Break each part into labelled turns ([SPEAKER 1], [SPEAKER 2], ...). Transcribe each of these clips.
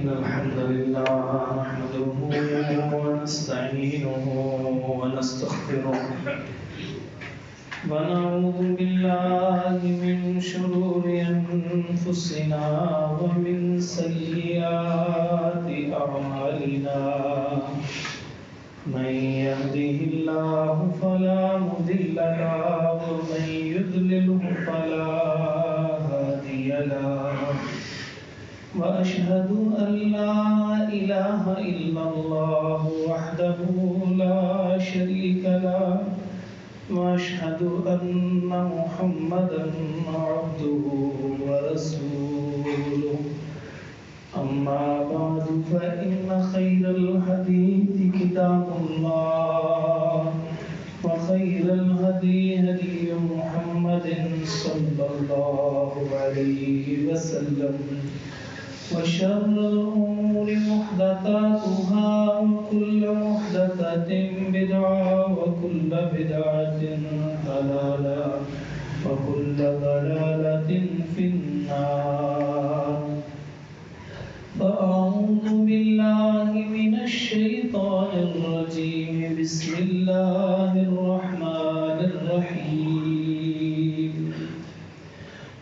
[SPEAKER 1] إن الحمد لله نحمده ونستعينه ونستغفره ونعوذ بالله من شرور أنفسنا ومن سيئات أعمالنا من يهده الله فلا مضل له ومن يضلله فلا هادي له وأشهد أن لا إله إلا الله وحده لا شريك له وأشهد أن محمدا عبده ورسوله أما بعد فإن خير الحديث كتاب الله وخير الهدي هدي محمد صلى الله عليه وسلم وشر الأمور محدثاتها وكل محدثة بدعة وكل بدعة ضلالة وكل ضلالة في النار فأعوذ بالله من الشيطان الرجيم بسم الله الرحمن الرحيم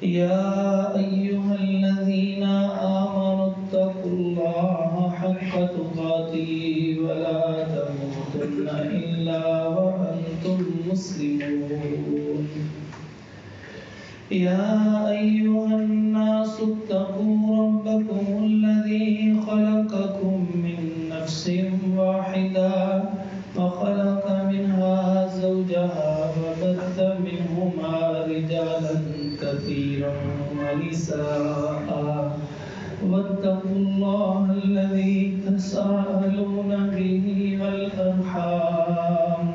[SPEAKER 1] يا أيها الذين آمنوا اتقوا الله حق تقاته ولا تموتن إلا وأنتم مسلمون يا أيها الناس اتقوا ربكم الذي خلقكم من نفس واحدة وخلق منها زوجها وبث منهما رجالا كثيرا ونساء واتقوا الله الذي تساءلون به والأرحام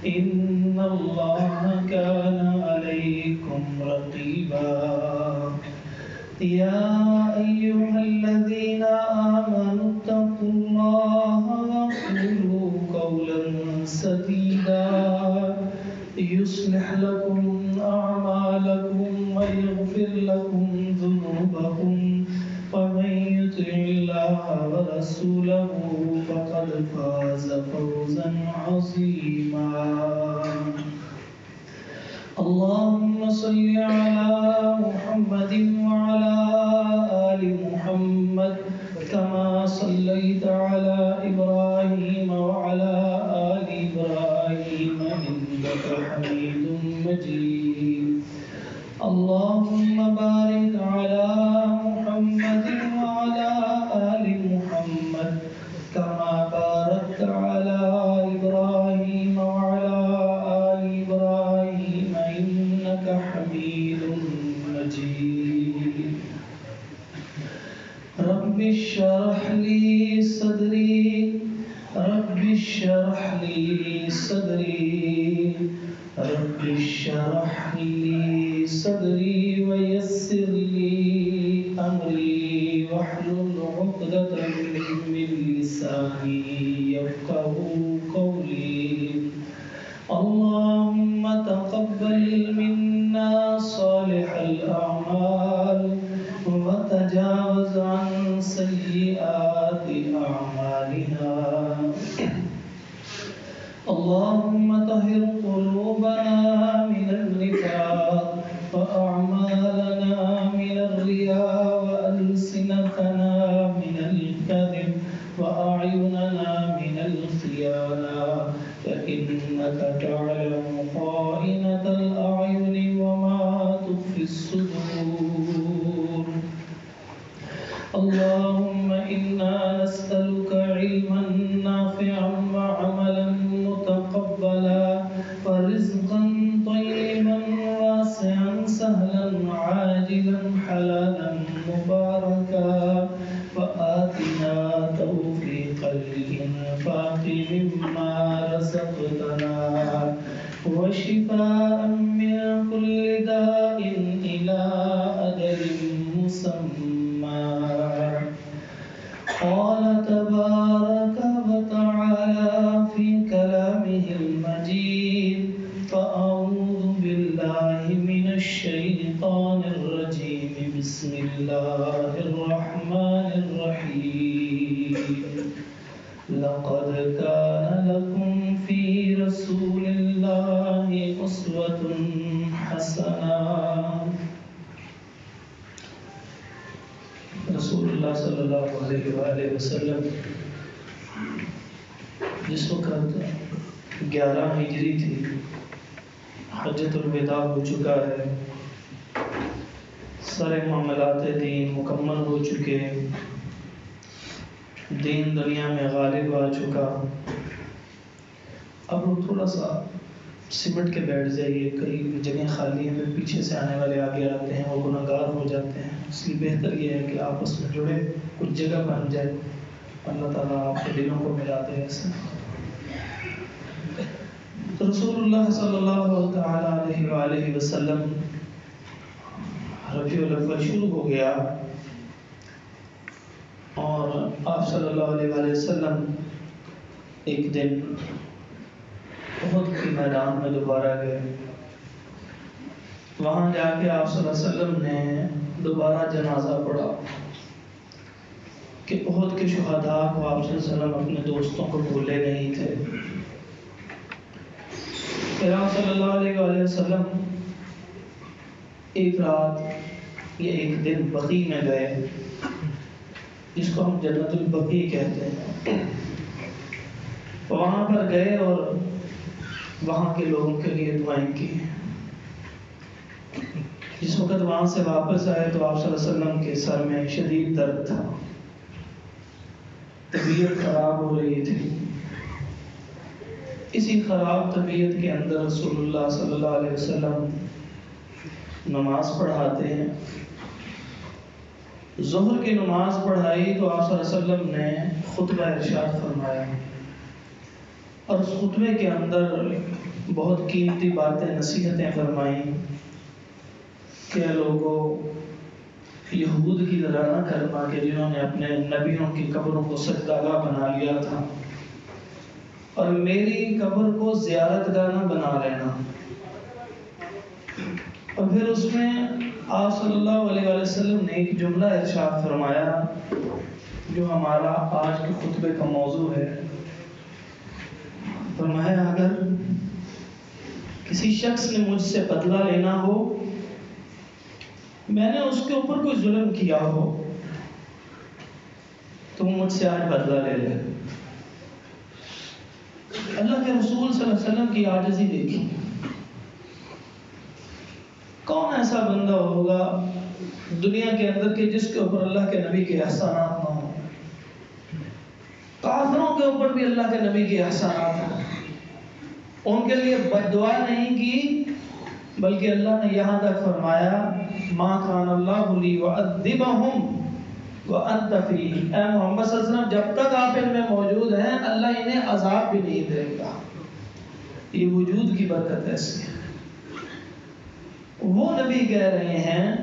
[SPEAKER 1] إن الله كان عليكم رقيبا يا أيها الذين آمنوا اتقوا الله وقولوا قولا سديدا يصلح لكم أعمالكم ويغفر لكم ذنوبكم ومن يطع الله ورسوله فقد فاز فوزا عظيما اللهم صل على محمد وعلى آل محمد كما صليت على إبراهيم وعلى آل إبراهيم إنك حميد مجيد اللهم بارك على محمد وعلى آل محمد كما باركت على إبراهيم وعلى آل إبراهيم إنك حميد مجيد رب اشرح لي صدري رب اشرح لي صدري رب اشرح لي صدري ويسر لي أمري واحلل عقدة من لساني يفقهوا قولي اللهم تقبل منا صالح الأعمال وتجاوز عن سيئات أعمالنا اللهم طهر قلوبنا من النفاق وأعمالنا من الرياء وألسنتنا من الكذب وأعيننا من الخيانة فإنك تعلم خائنة الأعين وما تخفي الصدور اللهم إنا نسألك علما نافعا وعملا متقبلا ورزقا طيبا واسعا سهلا عاجلا حلالا مباركا وآتنا توفيق الإنفاق مما رزقتنا وشفاء من كل داء إلى أجل مسمى قال تبارك وتعالى في كلامه المجيد فأعوذ بالله من الشيطان الرجيم بسم الله الرحمن الرحيم لقد كان لكم في رسول الله أسوة حسنة. رسول اللہ صلی اللہ علیہ وآلہ وسلم جس وقت 11 ہجری تھی، حجۃ الوداع ہو چکا ہے، سارے معاملات دین مکمل ہو چکے، دین دنیا میں غالب آ چکا، اب وہ تھوڑا سا سمٹ کے بیٹھ جائیے، کئی جگہیں خالی ہیں، پھر پیچھے سے آنے والے آگے آتے ہیں، وہ گناہ گار ہو جاتے ہیں، اس لیے بہتر یہ ہے کہ آپس میں جڑے، کچھ جگہ بن جائے، اللہ تعالیٰ آپ کے دلوں کو ملا دے ایسے. تو رسول اللہ صلی اللہ تعالیٰ علیہ وآلہ وسلم ربیع الاول شروع ہو گیا اور آپ صلی اللہ علیہ وآلہ وسلم ایک دن احد کے میدان میں دوبارہ گئے. وہاں جا کے آپ صلی اللہ علیہ وسلم نے دوبارہ جنازہ پڑھا کہ احد کے شہداء کو آپ صلی اللہ علیہ وسلم اپنے دوستوں کو بھولے نہیں تھے. پھر آپ صلی اللہ علیہ وآلہ وسلم ایک رات یا ایک دن بقیع میں گئے، جس کو ہم جنت البقیع کہتے ہیں. وہاں پر گئے اور وہاں کے لوگوں کے لیے دعائیں کی. جس وقت وہاں سے واپس آئے تو آپ صلی اللہ علیہ وسلم کے سر میں شدید درد تھا، طبیعت خراب ہو رہی تھی. اسی خراب طبیعت کے اندر رسول اللہ صلی اللہ علیہ وسلم نماز پڑھاتے ہیں. ظہر کی نماز پڑھائی تو آپ صلی اللہ علیہ وسلم نے خطبہ ارشاد فرمایا اور اس خطبے کے اندر بہت قیمتی باتیں، نصیحتیں فرمائیں کہ لوگوں یہود کی طرح نہ کرنا کہ جنہوں نے اپنے نبیوں کی قبروں کو سجدہ گاہ بنا لیا تھا، اور میری قبر کو زیارت گاہ نہ بنا لینا. اور پھر اس میں آپ صلی اللہ علیہ وسلم نے ایک جملہ ارشاد فرمایا جو ہمارا آج کے خطبے کا موضوع ہے. فرمایا اگر کسی شخص نے مجھ سے بدلہ لینا ہو، میں نے اس کے اوپر کوئی ظلم کیا ہو، تو وہ مجھ سے آج بدلہ لے لے. اللہ کے رسول صلی اللہ علیہ وسلم کی عاجزی دیکھی. کون ایسا بندہ ہوگا دنیا کے اندر کہ جس کے اوپر اللہ کے نبی کے احسانات نہ ہوں؟ کافروں کے اوپر بھی اللہ کے نبی کے احسانات ہیں. ان کے لیے بد دعا نہیں کی، بلکہ اللہ نے یہاں تک فرمایا ما کان اللہ لیعذبہم وانت فیہم. اے محمد صلی اللہ علیہ وسلم، جب تک آپ ان میں موجود ہیں اللہ انہیں عذاب بھی نہیں دے گا. یہ وجود کی برکت ایسی ہے. وہ نبی کہہ رہے ہیں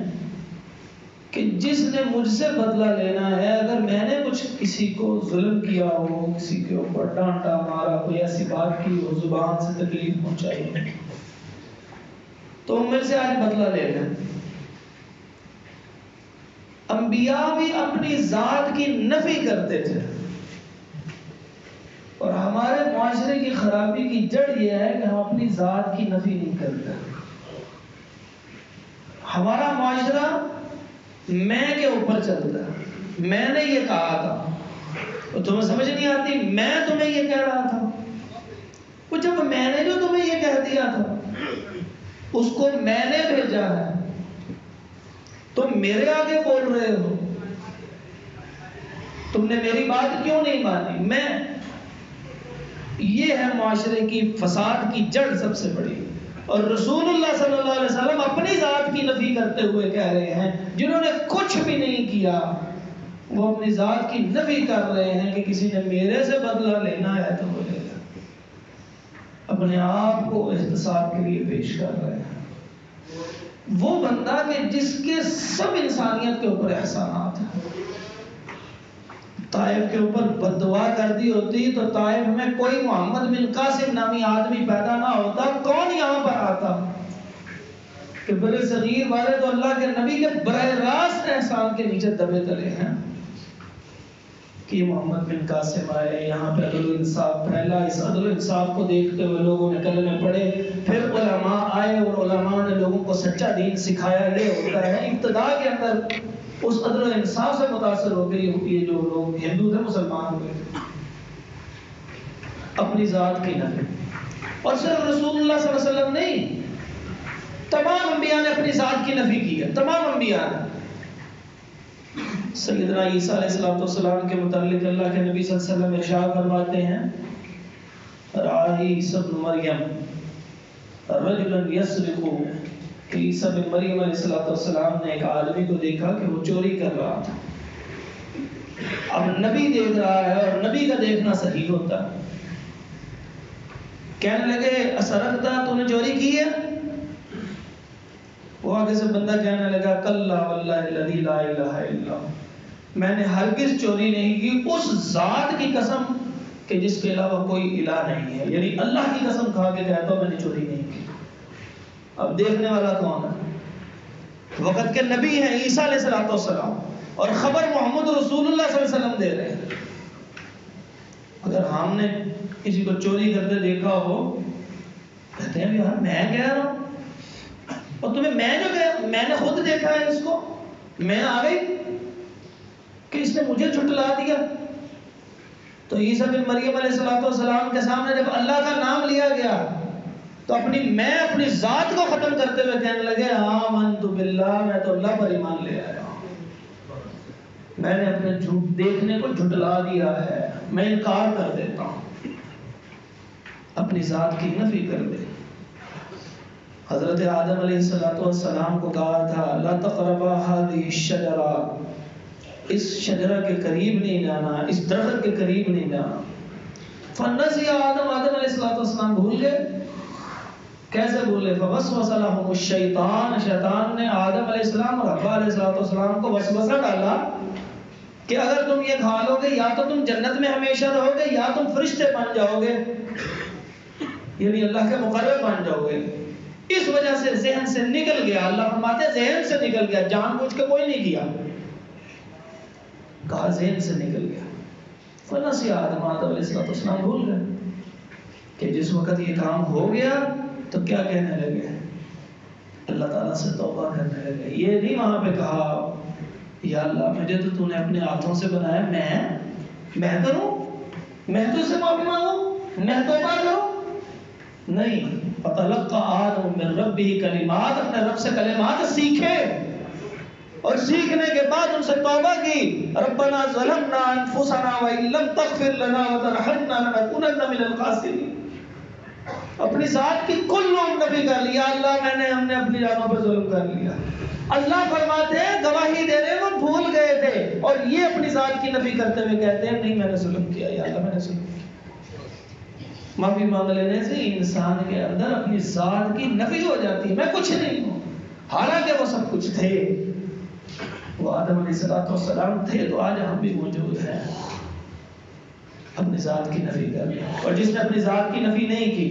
[SPEAKER 1] کہ جس نے مجھ سے بدلہ لینا ہے، اگر میں نے کچھ کسی کو ظلم کیا ہو، کسی کے اوپر ڈانٹا مارا، کوئی ایسی بات کی ہو، زبان سے تکلیف پہنچائی ہو، تو میرے سے آج بدلہ لے لیں. انبیاء بھی اپنی ذات کی نفی کرتے تھے، اور ہمارے معاشرے کی خرابی کی جڑ یہ ہے کہ ہم اپنی ذات کی نفی نہیں کرتے. ہمارا معاشرہ میں کے اوپر چلتا ہے. میں نے یہ کہا تھا، تمہیں سمجھ نہیں آتی، میں تمہیں یہ کہہ رہا تھا. وہ جب میں نے جو تمہیں یہ کہہ دیا تھا اس کو میں نے بھیجا ہے، تم میرے آگے بول رہے ہو، تم نے میری بات کیوں نہیں مانی؟ میں یہ ہے معاشرے کی فساد کی جڑ سب سے بڑی. اور رسول اللہ صلی اللہ علیہ وسلم اپنی ذات کی نفی کرتے ہوئے کہہ رہے ہیں جنہوں نے کچھ بھی نہیں کیا وہ اپنی ذات کی نفی کر رہے ہیں کہ کسی نے میرے سے بدلہ لینا ہے تو وہ لے لے. اپنے آپ کو احتساب کے لیے پیش کر رہے ہیں. وہ بندہ کہ جس کے سب انسانیت کے اوپر احسانات ہیں. طائف کے اوپر بد دعا کر دی ہوتی تو طائف میں کوئی محمد بن قاسم نامی آدمی پیدا نہ ہوتا. کون یہاں پر آتا کہ بڑے صغیر والے تو اللہ کے نبی کے براہ راست احسان کے نیچے دبے تلے ہیں. کہ محمد بن قاسم آئے، یہاں پہ عدل و انصاف پھیلا، اس عدل و انصاف کو دیکھتے ہوئے لوگوں نے کلمے پڑھے، پھر علماء آئے اور علماء نے لوگوں کو سچا دین سکھایا۔ یہ ہوتا ہے ابتدا کے اندر اس عدل و انصاف سے متاثر ہو کے یہ جو لوگ ہندو تھے مسلمان ہوئے تھے، اپنی ذات کی نفی۔ اور صرف رسول اللہ صلی اللہ علیہ وسلم نہیں، تمام انبیاء نے اپنی ذات کی نفی کی ہے، تمام انبیاء نے۔ سیدنا عیسیٰ علیہ السلام کے متعلق اللہ کے نبی صلی اللہ علیہ وسلم ارشاد فرماتے ہیں، عیسیٰ بن مریم رجلا یسرق، کہ عیسیٰ بن مریم علیہ السلام نے ایک آدمی کو دیکھا کہ وہ چوری کر رہا تھا۔ اب نبی دیکھ رہا ہے اور نبی کا دیکھنا صحیح ہوتا ہے۔ کہنے لگے اسرقتا، تو نے چوری کی ہے؟ وہ آگے سے بندہ کہنے لگا کلا واللہ الذی لا الہ الا ہو، میں نے ہرگز چوری نہیں کی، اس ذات کی قسم کہ جس کے علاوہ کوئی الہ نہیں ہے، یعنی اللہ کی قسم کھا کے کہتا ہوں میں نے چوری نہیں کی۔ اب دیکھنے والا کون ہے؟ وقت کے نبی ہیں عیسیٰ علیہ السلام، اور خبر محمد رسول اللہ صلی اللہ علیہ وسلم دے رہے ہیں۔ اگر ہم نے کسی کو چوری کرتے دیکھا ہو، کہتے ہیں یار میں کہہ رہا ہوں، اور تمہیں میں نے خود دیکھا ہے اس کو، میں آ گئی کہ اس نے مجھے جھٹلا دیا۔ تو عیسیٰ بن مریم علیہ السلام کے سامنے جب اللہ کا نام لیا گیا تو اپنی ذات کو ختم کرتے ہوئے کہنے لگے آمنت باللہ، میں تو اللہ پر ایمان لے آیا ہوں، میں نے اپنے دیکھنے کو جھٹلا دیا ہے، میں انکار کر دیتا ہوں، اپنی ذات کی نفی کر دے۔ حضرت آدم علیہ السلام کو کہا تھا لا تقربا هذه الشجرہ، اس شجرہ کے قریب نہیں جانا، اس درخت کے قریب نہیں جانا۔ فنسی آدم علیہ السلام بھول گئے۔ کیسے بھولے؟ فوسوس لهم الشیطان، شیطان نے آدم علیہ السلام اور حوا علیہ السلام کو وسوسہ ڈالا کہ اگر تم یہ کھا لو گے یا تو تم جنت میں ہمیشہ رہو گے یا تم فرشتے بن جاؤ گے، یعنی اللہ کے مقرب بن جاؤ گے۔ اس وجہ سے ذہن سے نکل گیا، اللہ فرماتے ہیں ذہن سے نکل گیا، جان بوجھ کے کوئی نہیں کیا، کہا ذہن سے نکل گیا۔ فنسی آدم علیہ السلام بھول گئے کہ جس وقت یہ کام ہو گیا تو کیا کہنے لگے؟ اللہ تعالیٰ سے توبہ کرنے لگے۔ یہ نہیں وہاں پہ کہا یا اللہ مجھے تو نے اپنے ہاتھوں سے بنایا، میں کروں، میں تو سے معافی مانگوں، میں توبہ کروں؟ نہیں، فَتَلَقَّى آدَمُ مِن رَبِّهِ کلمات، اپنے رب سے کلمات سیکھے، اور سیکھنے کے بعد ان سے توبہ کی۔ ربنا ظلمنا انفسنا وان لم تغفر لنا وترحمنا لنكونن من الخاسرین، اپنی ذات کی کل نفی کر لیا، اللہ ہم نے اپنی جانوں پر ظلم کر لیا۔ اللہ فرماتے ہیں گواہی دے رہے وہ بھول گئے تھے، اور یہ اپنی ذات کی نفی کرتے ہوئے کہتے ہیں نہیں میں نے ظلم کیا، یا اللہ میں نے ظلم کیا۔ معافی مانگ لینے سے انسان کے اندر اپنی ذات کی نفی ہو جاتی ہے، میں کچھ نہیں ہوں، حالانکہ وہ سب کچھ تھے۔ وہ آدم علیہ السلام تھے تو آج ہم بھی موجود ہیں۔ اپنی ذات کی نفی کر لیا، اور جس نے اپنی ذات کی نفی نہیں کی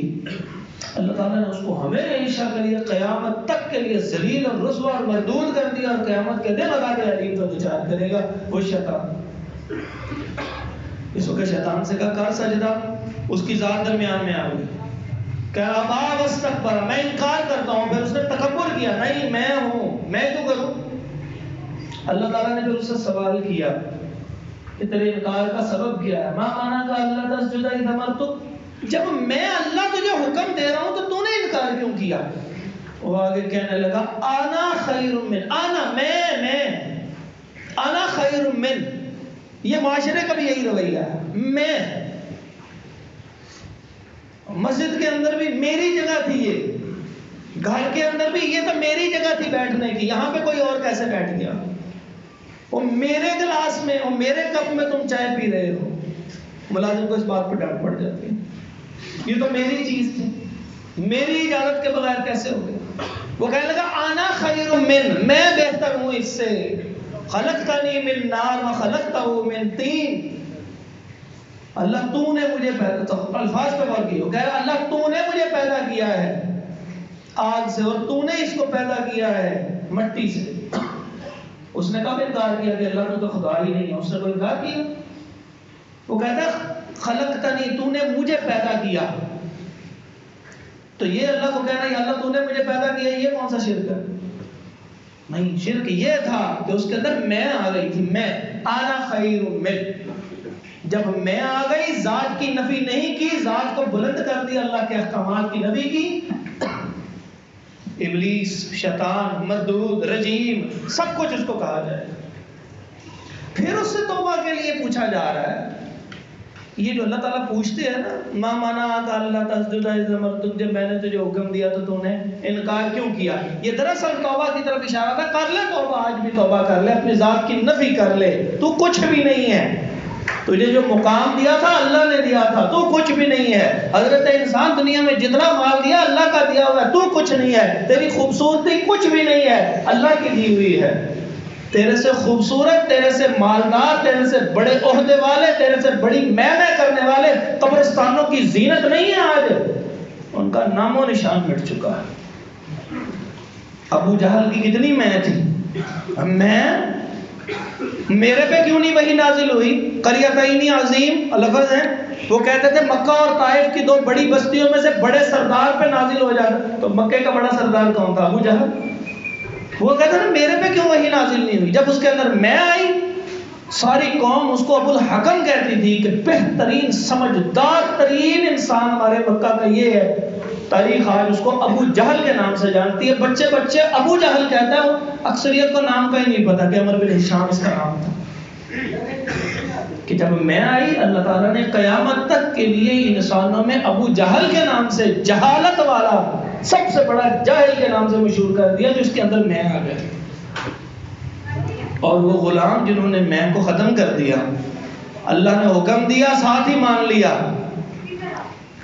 [SPEAKER 1] اللہ تعالیٰ نے اس کو ہمیشہ کے لیے قیامت تک کے لیے ذلیل اور رسوا اور مردود کر دیا، اور قیامت کے دن عذاب علیم کا دوچار کرے گا وہ شیطان۔ اس وقت شیطان سے کہا کر سجدہ، اس کی ذات درمیان میں آ گئی، کہا ابا واستکبر، میں انکار کرتا ہوں، پھر اس نے تکبر کیا، نہیں میں ہوں، میں کیوں کروں؟ اللہ تعالیٰ نے پھر اس سے سوال کیا کہ تیرے انکار کا سبب کیا ہے؟ ماں مانا کا اللہ تسجد اذ امرتک، جب میں اللہ تجھے حکم دے رہا ہوں تو تو نے انکار کیوں کیا؟ وہ آگے کہنے لگا انا خیر من، انا خیر من، یہ معاشرے کا بھی یہی رویہ ہے، میں، مسجد کے اندر بھی میری جگہ تھی، یہ گھر کے اندر بھی یہ تو میری جگہ تھی بیٹھنے کی، یہاں پہ کوئی اور کیسے بیٹھ گیا؟ وہ میرے گلاس میں اور میرے کپ میں تم چائے پی رہے ہو، ملازم کو اس بات پر ڈانٹ پڑ جاتی ہے، یہ تو میری چیز تھی، میری اجازت کے بغیر کیسے ہو گیا؟ وہ کہنے لگا انا خیر من، میں بہتر ہوں اس سے، خلقتنی من نار وخلقتہ من طین، اللہ تو نے مجھے پیدا، تو الفاظ پہ غور کیے، کہہ رہا اللہ تو نے مجھے پیدا کیا ہے آگ سے، اور تو نے اس کو پیدا کیا ہے مٹی سے۔ اس نے کب انکار کیا کہ اللہ تو خدا ہی نہیں ہے؟ اس نے کوئی انکار کیا؟ وہ کہتا ہے خلقتنی، تو نے مجھے پیدا کیا. تو یہ اللہ کو کہنا یا اللہ تو نے مجھے پیدا کیا، یہ کون سا شرک ہے؟ نہیں، شرک یہ تھا کہ اس کے اندر میں آ گئی تھی. میں انا خیر من، جب میں آ گئی ذات کی نفی نہیں کی، ذات کو بلند کر دیا، اللہ کے احکامات کی نفی کی. ابلیس، شیطان، مردود، رجیم، سب کچھ اس کو کہا جائے. پھر اس سے توبہ کے لیے پوچھا جا رہا ہے. یہ جو اللہ تعالیٰ پوچھتے ہیں نا، ما منعک اللہ تسجد اذ امرتک، جب میں نے تجھے حکم دیا تو نے انکار کیوں کیا، یہ دراصل توبہ کی طرف اشارہ تھا. کر لے توبہ، آج بھی توبہ کر لے، اپنی ذات کی نفی کر لے. تو کچھ بھی نہیں ہے. تجھے جو مقام دیا تھا اللہ نے دیا تھا، تو کچھ بھی نہیں ہے. حضرت انسان دنیا میں جتنا مال دیا اللہ کا دیا ہوا ہے، تو کچھ نہیں ہے. تیری خوبصورتی کچھ بھی نہیں ہے، اللہ کی دی ہوئی ہے. تیرے سے خوبصورت، تیرے سے مالدار، تیرے سے بڑے عہدے والے، تیرے سے بڑی میں کرنے والے قبرستانوں کی زینت نہیں ہے. آج ان کا نام و نشان مٹ چکا ہے. ابو جہل کی کتنی میں تھی. میرے پہ کیوں نہیں وحی نازل ہوئی؟ قریتین عظیم لفظ ہے. وہ کہتے تھے مکہ اور طائف کی دو بڑی بستیوں میں سے بڑے سردار پہ نازل ہو جاتا. تو مکے کا بڑا سردار کون تھا؟ ابو جہل. وہ کہتا ہے میرے پہ کیوں وحی نازل نہیں ہوئی؟ جب اس کے اندر میں آئی، ساری قوم اس کو ابو الحکم کہتی تھی کہ بہترین سمجھدار ترین انسان ہمارے مکہ کا یہ ہے. تاریخ آج اس کو ابو جہل کے نام سے جانتی ہے. بچے بچے ابو جہل کہتا ہے، اکثریت کو نام کا ہی نہیں پتا کہ عمر بن ہشام اس کا نام تھا. کہ جب میں آئی، اللہ تعالیٰ نے قیامت تک کے لیے انسانوں میں ابو جہل کے نام سے، جہالت والا سب سے بڑا جاہل کے نام سے مشہور کر دیا، جو اس کے اندر میں آ گیا. اور وہ غلام جنہوں نے میں کو ختم کر دیا، اللہ نے حکم دیا ساتھ ہی مان لیا.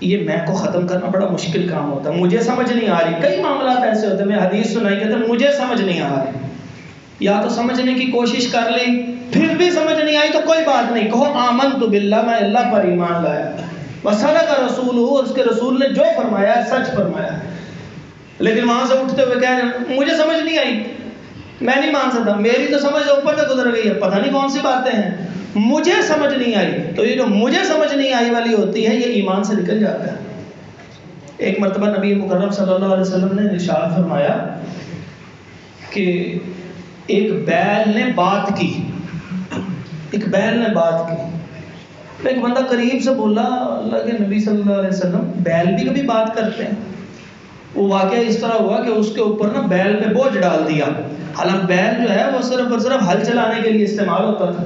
[SPEAKER 1] یہ میں کو ختم کرنا بڑا مشکل کام ہوتا ہے. مجھے سمجھ نہیں آ رہی. کئی معاملات ایسے ہوتے ہیں، میں حدیث سنائی کہتے ہیں مجھے سمجھ نہیں آ رہی. یا تو سمجھنے کی کوشش کر لی، پھر بھی سمجھ نہیں آئی تو کوئی بات نہیں، کہو آمنت باللہ، میں اللہ پر ایمان لایا. وصدق رسولہ، اس کے رسول نے جو فرمایا ہے سچ فرمایا. لیکن وہاں سے اٹھتے ہوئے کہہ رہے ہیں مجھے سمجھ نہیں آئی، میں نہیں مان سکتا، میری تو سمجھ اوپر سے گزر گئی ہے، پتہ نہیں کون سی باتیں ہیں، مجھے سمجھ نہیں آئی. تو یہ جو مجھے سمجھ نہیں آئی والی ہوتی ہے، یہ ایمان سے نکل جاتا ہے. ایک مرتبہ نبی مکرم صلی اللہ علیہ وسلم نے ارشاد فرمایا کہ ایک بیل نے بات کی. ایک بیل نے بات کی. ایک بندہ قریب سے بولا، اللہ کے نبی صلی اللہ علیہ وسلم، بیل بھی کبھی بات کرتے ہیں؟ وہ واقعہ اس طرح ہوا کہ اس کے اوپر نا بیل پہ بوجھ ڈال دیا. حالانکہ بیل جو ہے وہ صرف اور صرف ہل چلانے کے لیے استعمال ہوتا تھا.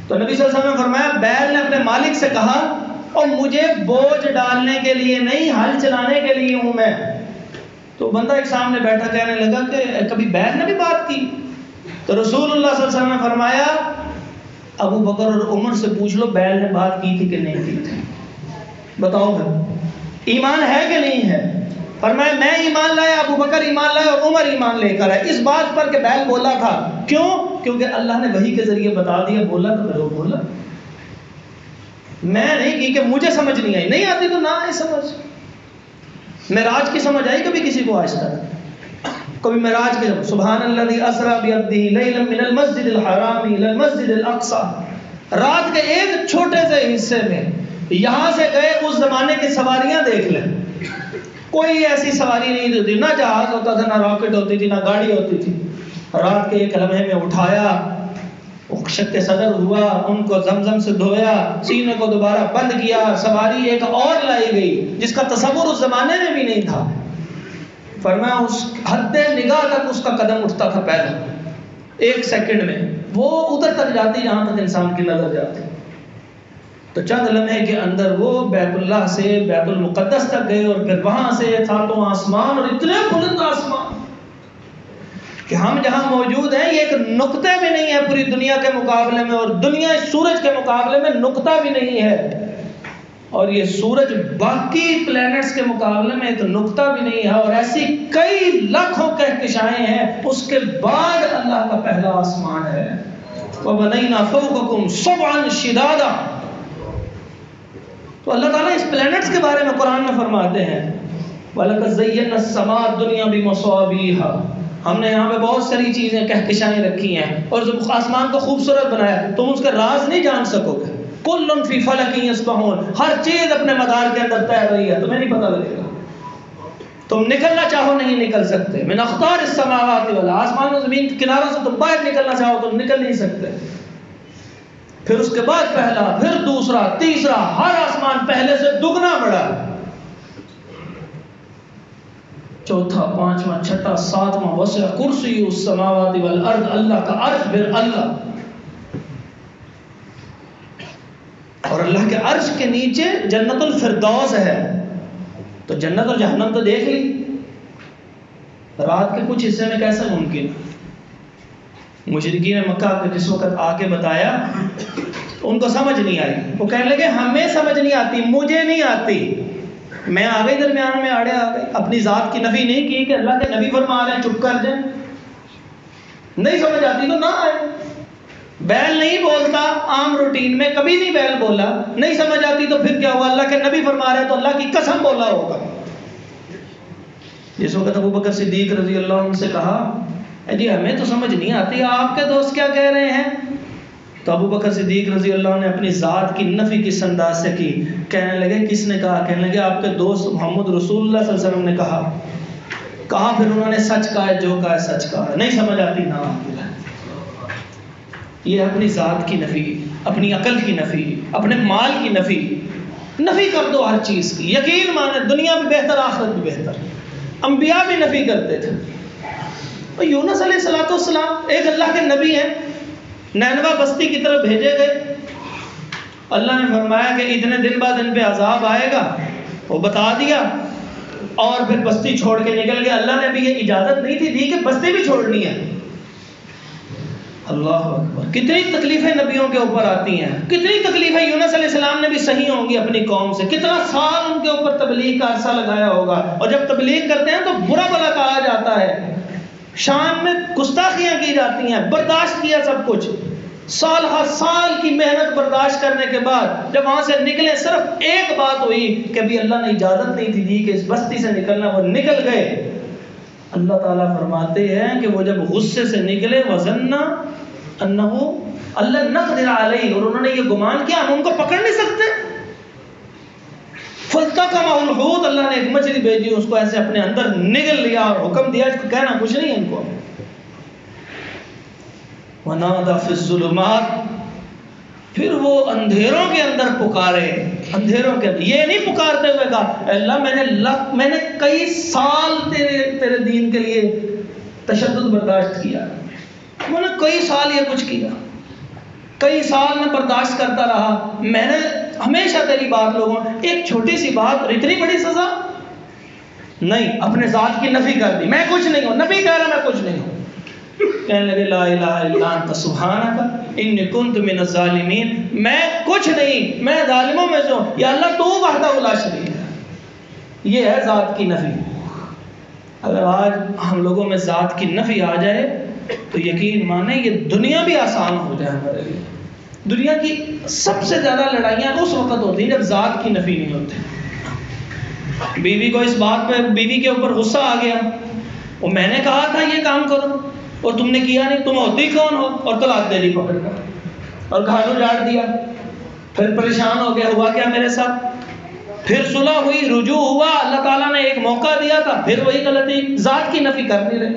[SPEAKER 1] تو نبی صلی اللہ علیہ وسلم نے فرمایا بیل نے اپنے مالک سے کہا، اور مجھے بوجھ ڈالنے کے لیے نہیں، ہل چلانے کے لیے ہوں میں. تو بندہ ایک سامنے بیٹھا کہنے لگا کہ کبھی بیل نے بھی بات کی؟ تو رسول اللہ صلی اللہ علیہ وسلم نے فرمایا ابو بکر اور عمر سے پوچھ لو بیل نے بات کی تھی کہ نہیں کی تھی. بتاؤ پھر ایمان ہے کہ نہیں ہے؟ فرمایا میں ایمان لایا، ابو بکر ایمان لایا اور عمر ایمان لے کر آئے، اس بات پر کہ بیل بولا تھا. کیوں؟ کیونکہ اللہ نے وحی کے ذریعے بتا دیا بولا تو پھر وہ بولا. میں نہیں کی کہ مجھے سمجھ نہیں آئی. نہیں آتی تو نہ آئے سمجھ. معراج کی سمجھ آئی کبھی کسی کو آج تک؟ کبھی معراج کے سبحان الذی اسری بعبدہ لیلا من المسجد الحرام الی المسجد الاقصی، رات کے ایک چھوٹے سے حصے میں یہاں سے گئے. اس زمانے کی سواریاں دیکھ لیں، کوئی ایسی سواری نہیں ہوتی، نہ جہاز ہوتا تھا، نہ راکٹ ہوتی تھی، نہ گاڑی ہوتی تھی. رات کے ایک لمحے میں اٹھایا، شق صدر ہوا، ان کو زمزم سے دھویا، سینے کو دوبارہ بند کیا، سواری ایک اور لائی گئی جس کا تصور اس زمانے میں بھی نہیں تھا. فرمایا اس حد نگاہ تک اس کا قدم اٹھتا تھا پہلا، ایک سیکنڈ میں وہ ادھر تک جاتی جہاں تک انسان کی نظر جاتی. تو چند لمحے کے اندر وہ بیت اللہ سے بیت المقدس تک گئے، اور پھر وہاں سے ساتوں آسمان، اور اتنے بلند آسمان کہ ہم جہاں موجود ہیں یہ ایک نقطے بھی نہیں ہے پوری دنیا کے مقابلے میں، اور دنیا سورج کے مقابلے میں نقطہ بھی نہیں ہے، اور یہ سورج باقی پلینٹس کے مقابلے میں ایک نقطہ بھی نہیں ہے، اور ایسی کئی لاکھوں کہکشائیں ہیں. اس کے بعد اللہ کا پہلا آسمان ہے. وَبَنَيْنَا فَوْقَكُمْ سَبْعًا شِدَادًا. تو اللہ تعالیٰ اس پلینٹس کے بارے میں قرآن میں فرماتے ہیں وَلَقَدْ زَيَّنَّا السَّمَاءَ الدُّنْيَا بِمَصَابِيحَ. ہم نے یہاں پہ بہت ساری چیزیں کہکشائیں رکھی ہیں اور آسمان کو خوبصورت بنایا. تم اس کا راز نہیں جان سکو گے. کل فی فلک یسبحون، ہر چیز اپنے مدار کے اندر تیر رہی ہے، تمہیں نہیں پتہ لگے گا، تم نکلنا چاہو نہیں نکل سکتے، من اقطار السماوات والارض، آسمان و زمین کے کناروں سے تم باہر نکلنا چاہو تو نکل نہیں سکتے۔ پھر اس کے بعد پہلا، پھر دوسرا، تیسرا، ہر آسمان پہلے سے دگنا بڑا، چوتھا، پانچواں، چھٹا، ساتواں، وسع کرسی السماوات والارض، اللہ کا عرش، پھر اللہ، اور اللہ کے عرش کے نیچے جنت الفردوس ہے۔ تو جنت اور جہنم تو دیکھ لی، رات کے کچھ حصے میں کیسا ممکن؟ مشرکین مکہ کو جس وقت آ کے بتایا ان کو سمجھ نہیں آئی، وہ کہنے لگے ہمیں سمجھ نہیں آتی، مجھے نہیں آتی، میں آ گئی درمیان میں، آڑے آ گئی، اپنی ذات کی نفی نہیں کی کہ اللہ کے نبی فرما رہے ہیں چپ کر جائیں، نہیں سمجھ آتی تو نہ آئے، بیل نہیں بولتا عام روٹین میں، کبھی نہیں بیل بولا، نہیں سمجھ آتی تو پھر کیا ہوا، اللہ کے نبی فرما رہے ہیں تو اللہ کی قسم بولا ہوگا۔ جس وقت ابو بکر صدیق رضی اللہ عنہ سے کہا جی ہمیں تو سمجھ نہیں آتی، آپ کے دوست کیا کہہ رہے ہیں؟ تو ابو بکر صدیق رضی اللہ عنہ نے اپنی ذات کی نفی کس انداز سے کی؟ کہنے لگے کس نے کہا؟ کہنے لگے آپ کے دوست محمد رسول اللہ صلی اللہ علیہ وسلم نے کہا پھر انہوں نے سچ کہا ہے، جو کہا ہے سچ کہا ہے، نہیں سمجھ آتی نہ آتی۔ یہ اپنی ذات کی نفی، اپنی عقل کی نفی، اپنے مال کی نفی کر دو ہر چیز کی، یقین مانے دنیا بھی بہتر آخرت بھی بہتر۔ انبیاء بھی نفی کرتے تھے، یونس علیہ السلام ایک اللہ کے نبی ہیں، نینوا بستی کی طرف بھیجے گئے، اللہ نے فرمایا کہ اتنے دن بعد ان پہ عذاب آئے گا، وہ بتا دیا اور پھر بستی چھوڑ کے نکل گئے۔ اللہ نے بھی یہ اجازت نہیں تھی دی کہ بستی بھی چھوڑنی ہے۔ اللہ اکبر، کتنی تکلیفیں نبیوں کے اوپر آتی ہیں، کتنی تکلیفیں یونس علیہ السلام نے بھی سہی ہوں گی اپنی قوم سے، کتنا سال ان کے اوپر تبلیغ کا عرصہ لگایا ہوگا، اور جب تبلیغ کرتے ہیں تو برا بھلا کہا جاتا ہے، شان میں گستاخیاں کی جاتی ہیں، برداشت کیا سب کچھ، سال ہر سال کی محنت برداشت کرنے کے بعد جب وہاں سے نکلے صرف ایک بات ہوئی کہ ابھی اللہ نے اجازت نہیں تھی دی کہ اس بستی سے نکلنا، وہ نکل گئے۔ اللہ تعالیٰ فرماتے ہیں کہ وہ جب غصے سے نکلے وَظَنَّ أَنَّهُ أَلَّن نَقْدِرَ عَلَيْهِ، اور انہوں نے یہ گمان کیا ہم ان کو پکڑ نہیں سکتے، فَالْتَقَمَهُ الْحُوتُ، اللہ نے ایک مچھلی بھیجی اس کو ایسے اپنے اندر نگل لیا اور حکم دیا اس کو کہنا کچھ نہیں ان کو۔ وَنَادَى فِي الظُّلُمَاتِ، پھر وہ اندھیروں کے اندر پکارے، اندھیروں کے اندر، یہ نہیں پکارتے ہوئے کہا اللہ میں نے کئی سال تیرے دین کے لیے تشدد برداشت کیا، میں نے کئی سال یہ کچھ کیا، کئی سال میں برداشت کرتا رہا، میں نے ہمیشہ تیری بات لوگوں، ایک چھوٹی سی بات اور اتنی بڑی سزا نہیں، اپنے ذات کی نفی کر دی، میں کچھ نہیں ہوں، نبی کہہ رہا میں کچھ نہیں ہوں، کہنے لگے لا الہ الا انت سبحانک انی کنت من الظالمین، میں کچھ نہیں، میں ظالموں میں سے ہوں، یا اللہ تو وحدہ لا شریک ہے۔ یہ ہے ذات کی نفی۔ اگر آج ہم لوگوں میں ذات کی نفی آ جائے تو یقین مانیں یہ دنیا بھی آسان ہو جائے ہمارے لیے۔ دنیا کی سب سے زیادہ لڑائیاں اس وقت ہوتی ہیں جب ذات کی نفی نہیں ہوتی۔ بیوی کو اس بات پہ، بیوی کے اوپر غصہ آ گیا، وہ میں نے کہا تھا یہ کام کرو اور تم نے کیا نہیں، تم ہوتی کون ہو، اور طلاق دے دی پکڑ کر اور گھر اجاڑ دیا، پھر پریشان ہو گیا ہوا کیا میرے ساتھ، پھر صلح ہوئی، رجوع ہوا، اللہ تعالیٰ نے ایک موقع دیا تھا، پھر وہی غلطی، ذات کی نفی کر نہیں رہے۔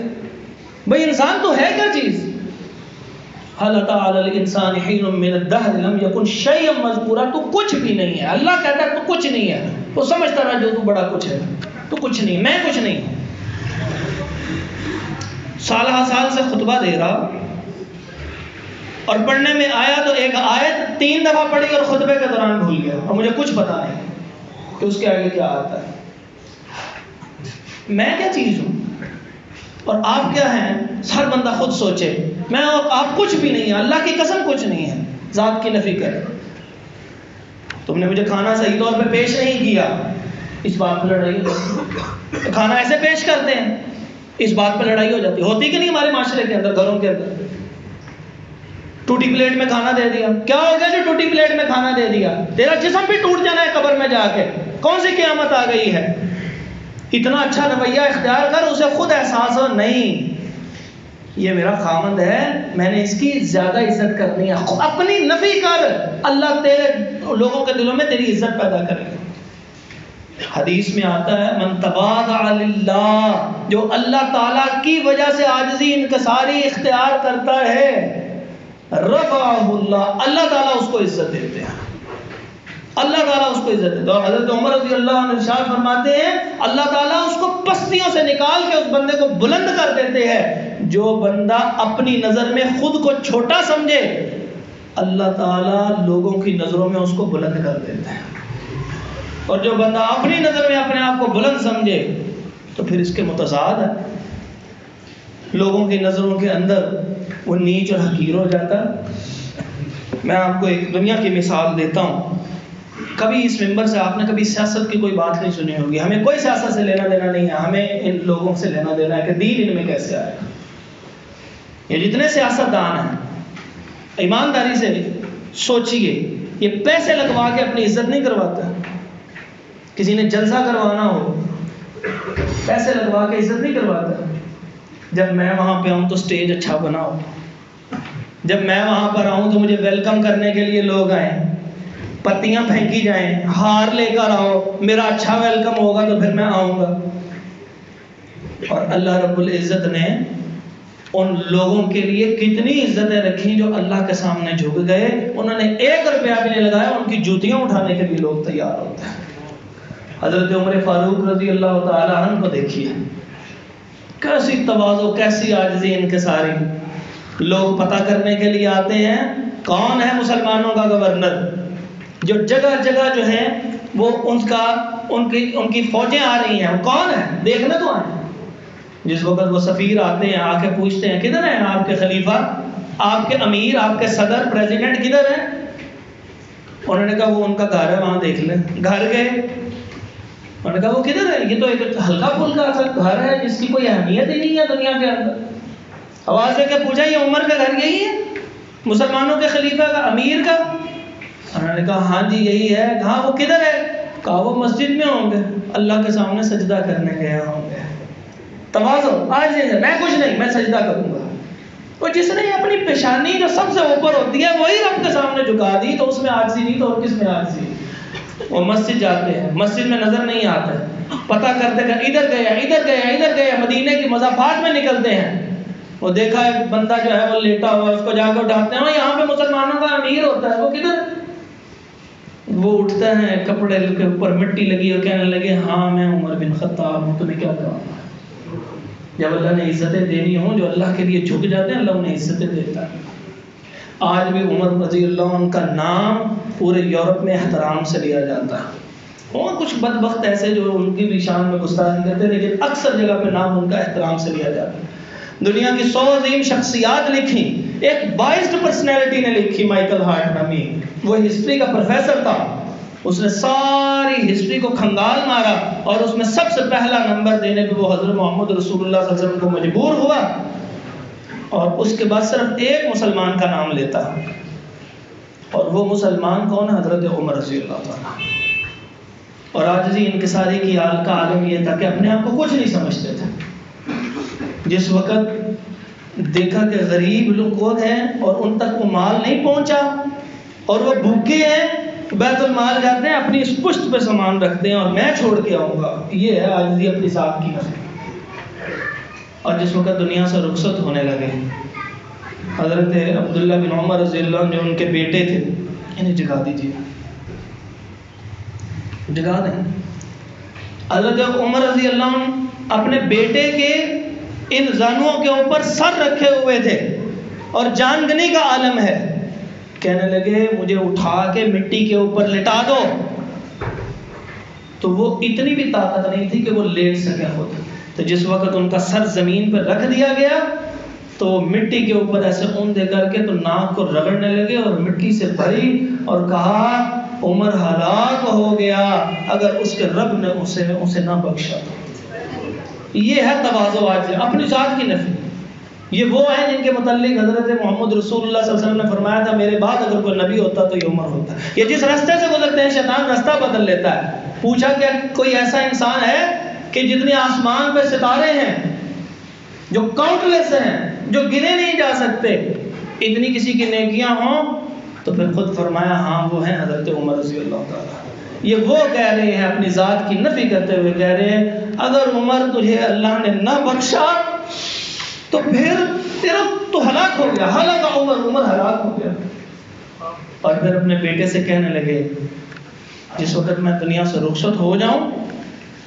[SPEAKER 1] بھئی انسان تو ہے کیا چیز؟ هل اتى على الانسان حين من الدهر لم يكن شيئا مذكورا، تو کچھ بھی نہیں ہے، اللہ کہتا ہے تو کچھ نہیں ہے، وہ سمجھتا رہا جو تو بڑا کچھ ہے، تو کچھ نہیں، میں کچھ نہیں ہوں۔ سالہ سال سے خطبہ دے رہا اور پڑھنے میں آیا تو ایک آیت 3 دفعہ پڑھی اور خطبے کے دوران بھول گیا، اور مجھے کچھ پتا نہیں کہ اس کے آگے کیا آتا ہے۔ میں کیا چیز ہوں اور آپ کیا ہیں؟ ہر بندہ خود سوچے، میں اور آپ کچھ بھی نہیں ہے، اللہ کی قسم کچھ نہیں ہے، ذات کی نفی کرے۔ تم نے مجھے کھانا صحیح طور پہ پیش نہیں کیا، اس بات پہ لڑائی ہوتی ہے۔ کھانا ایسے پیش کرتے ہیں، اس بات پہ لڑائی ہو جاتی ہے، ہوتی کہ نہیں ہمارے معاشرے کے اندر، گھروں کے اندر؟ ٹوٹی پلیٹ میں کھانا دے دیا، کیا ہو گیا جو ٹوٹی پلیٹ میں کھانا دے دیا؟ تیرا جسم بھی ٹوٹ جانا ہے قبر میں جا کے، کون سی قیامت آ گئی ہے؟ اتنا اچھا رویہ اختیار کر، اسے خود احساس ہو نہیں یہ میرا خامند ہے، میں نے اس کی زیادہ عزت کرنی ہے. اپنی نفی کر، اللہ تیرے لوگوں کے دلوں میں تیری عزت پیدا کرے گا. حدیث میں آتا ہے من تواضع للہ، جو اللہ تعالیٰ کی وجہ سے عاجزی انکساری اختیار کرتا ہے، رفعہ اللہ، اللہ تعالیٰ اس کو عزت دیتے ہیں. اللہ تعالیٰ اس کو عزت دیتا ہے. اور حضرت عمر رضی اللہ عنہ ارشاد فرماتے ہیں اللہ تعالیٰ اس کو پستیوں سے نکال کے اس بندے کو بلند کر دیتے ہیں. جو بندہ اپنی نظر میں خود کو چھوٹا سمجھے، اللہ تعالیٰ لوگوں کی نظروں میں اس کو بلند کر دیتا ہے. اور جو بندہ اپنی نظر میں اپنے آپ کو بلند سمجھے تو پھر اس کے متضاد ہے، لوگوں کی نظروں کے اندر وہ نیچ اور حقیر ہو جاتا ہے. میں آپ کو ایک دنیا کی مثال دیتا ہوں. کبھی اس ممبر سے آپ نے کبھی سیاست کی کوئی بات نہیں سنی ہوگی. ہمیں کوئی سیاست سے لینا دینا نہیں ہے، ہمیں ان لوگوں سے لینا دینا ہے کہ دین ان میں کیسے آئے. یہ جتنے سیاست دان ہیں ایمانداری سے سوچئے، یہ پیسے لگوا کے اپنی عزت نہیں کرواتا. کسی نے جلسہ کروانا ہو پیسے لگوا کے عزت نہیں کرواتا. جب میں وہاں پہ آؤں تو سٹیج اچھا بنا ہو، جب میں وہاں پر آؤں تو مجھے ویلکم کرنے کے لیے لوگ آئیں، پتیاں پھینکی جائیں، ہار لے کر آؤ، میرا اچھا ویلکم ہوگا تو پھر میں آؤں گا. اور اللہ رب العزت نے ان لوگوں کے لیے کتنی عزتیں رکھی جو اللہ کے سامنے جھک گئے. انہوں نے 1 روپیہ بھی نہیں لگایا، ان کی جوتیاں اٹھانے کے لیے لوگ تیار ہوتے ہیں. حضرت عمر فاروق رضی اللہ تعالی عنہ کو دیکھیے، کیسی تواضع، کیسی عاجزی انکساری. لوگ پتہ کرنے کے لیے آتے ہیں کون ہے مسلمانوں کا گورنر، جو جگہ جگہ جو ہے وہ ان کی فوجیں آ رہی ہیں، وہ کون ہے دیکھنے تو آئے. جس وقت وہ سفیر آتے ہیں آ کے پوچھتے ہیں کدھر ہیں آپ کے خلیفہ، آپ کے امیر، آپ کے صدر، پریزیڈنٹ کدھر ہیں؟ انہوں نے کہا وہ ان کا گھر ہے وہاں دیکھ لیں. گھر گئے، انہوں نے کہا وہ کدھر ہے؟ یہ تو ایک ہلکا پھلکا سا گھر ہے جس کی کوئی اہمیت ہی نہیں ہے دنیا کے اندر. آواز دے کے پوچھا یہ عمر کا گھر یہی ہے، مسلمانوں کے خلیفہ کا، امیر کا؟ انہوں نے کہا ہاں جی یہی ہے. کہاں وہ کدھر ہے؟ کہا وہ مسجد میں ہوں گے، اللہ کے سامنے سجدہ کرنے گئے ہوں گے. تواضع، آج میں کچھ نہیں، میں سجدہ کروں گا. وہ جس نے اپنی پیشانی جو سب سے اوپر ہوتی ہے وہی رب کے سامنے جھکا دی تو اس میں عاجزی نہیں تو اور کس میں عاجزی. وہ مسجد جاتے ہیں، مسجد میں نظر نہیں آتے، پتہ کرتے کہ ادھر گیا ادھر گیا ادھر گیا، مدینے کی مضافات میں نکلتے ہیں. وہ دیکھا ایک بندہ جو ہے وہ لیٹا ہوا، اس کو جا کر اٹھاتے ہیں، یہاں پہ مسلمانوں کا امیر ہوتا ہے، وہ کدھر؟ وہ اٹھتا ہے، کپڑے کے اوپر مٹی لگی اور کہنے لگے ہاں میں عمر بن خطاب ہوں، تمہیں کیا کہوں. جب اللہ نے عزتیں دینی ہوں، جو اللہ کے لیے جھک جاتے ہیں اللہ انہیں عزتیں دیتا ہے. آج بھی عمر رضی اللہ عنہ کا نام پورے یورپ میں احترام سے لیا جاتا ہے. اور کچھ بدبخت ایسے جو ان کی بھی شان میں گستاخی کرتے ہیں، لیکن اکثر جگہ پہ نام ان کا احترام سے لیا جاتا ہے. دنیا کی 100 عظیم شخصیات لکھی، ایک بائسڈ پرسنالٹی نے لکھی، مائیکل ہارٹ نامی. وہ ہسٹری کا پروفیسر تھا، اس نے ساری ہسٹری کو کھنگال مارا اور اس میں سب سے پہلا نمبر دینے پہ وہ حضرت محمد رسول اللہ صلی اللہ علیہ وسلم کو مجبور ہوا اور اس کے بعد صرف ایک مسلمان کا نام لیتا، اور وہ مسلمان کون؟ حضرت عمر رضی اللہ تعالیٰ. اور عاجزی انکساری کی حال کا عالم یہ تھا کہ اپنے آپ کو کچھ نہیں سمجھتے تھے. جس وقت دیکھا کہ غریب لوگ ہیں اور ان تک وہ مال نہیں پہنچا اور وہ بھوکے ہیں، بیت المال جاتے ہیں، اپنی اس پشت پہ سامان رکھتے ہیں اور میں چھوڑ کے آؤں گا. یہ ہے عاجزی اپنی ذات کی نفی. اور جس وقت دنیا سے رخصت ہونے لگے، حضرت عبداللہ بن عمر رضی اللہ عنہ جو ان کے بیٹے تھے، انہیں جگا دیجیے، جگا دیں. حضرت عمر رضی اللہ عنہ اپنے بیٹے کے ان زانوؤں کے اوپر سر رکھے ہوئے تھے اور جانگنی کا عالم ہے. کہنے لگے مجھے اٹھا کے مٹی کے اوپر لٹا دو. تو وہ اتنی بھی طاقت نہیں تھی کہ وہ لیٹ سکے خود. تو جس وقت ان کا سر زمین پر رکھ دیا گیا تو مٹی کے اوپر ایسے اون دے کر کے تو ناک کو رگڑنے لگے اور مٹی سے بھری اور کہا عمر ہلاک ہو گیا اگر اس کے رب نے اسے نہ بخشا. یہ ہے تواضع، عاجزی، اپنی ذات کی نفی. یہ وہ ہیں جن کے متعلق حضرت محمد رسول اللہ صلی اللہ علیہ وسلم نے فرمایا تھا میرے بعد اگر کوئی نبی ہوتا تو یہ عمر ہوتا. یہ جس راستے سے گزرتے ہیں شیطان راستہ بدل لیتا ہے. پوچھا کہ کوئی ایسا انسان ہے کہ جتنے آسمان پہ ستارے ہیں جو کاؤنٹ لیس ہیں جو گنے نہیں جا سکتے، اتنی کسی کی نیکیاں ہوں تو پھر خود فرمایا ہاں وہ ہیں حضرت عمر رضی اللہ تعالیٰ۔ یہ وہ کہہ رہے ہیں اپنی ذات کی نفی کرتے ہوئے کہہ رہے ہیں اگر عمر تجھے اللہ نے نہ بخشا تو پھر تیرا تو ہلاک ہو گیا، ہلاک عمر ہلاک ہو گیا۔ اور پھر اپنے بیٹے سے کہنے لگے جس وقت میں دنیا سے رخصت ہو جاؤں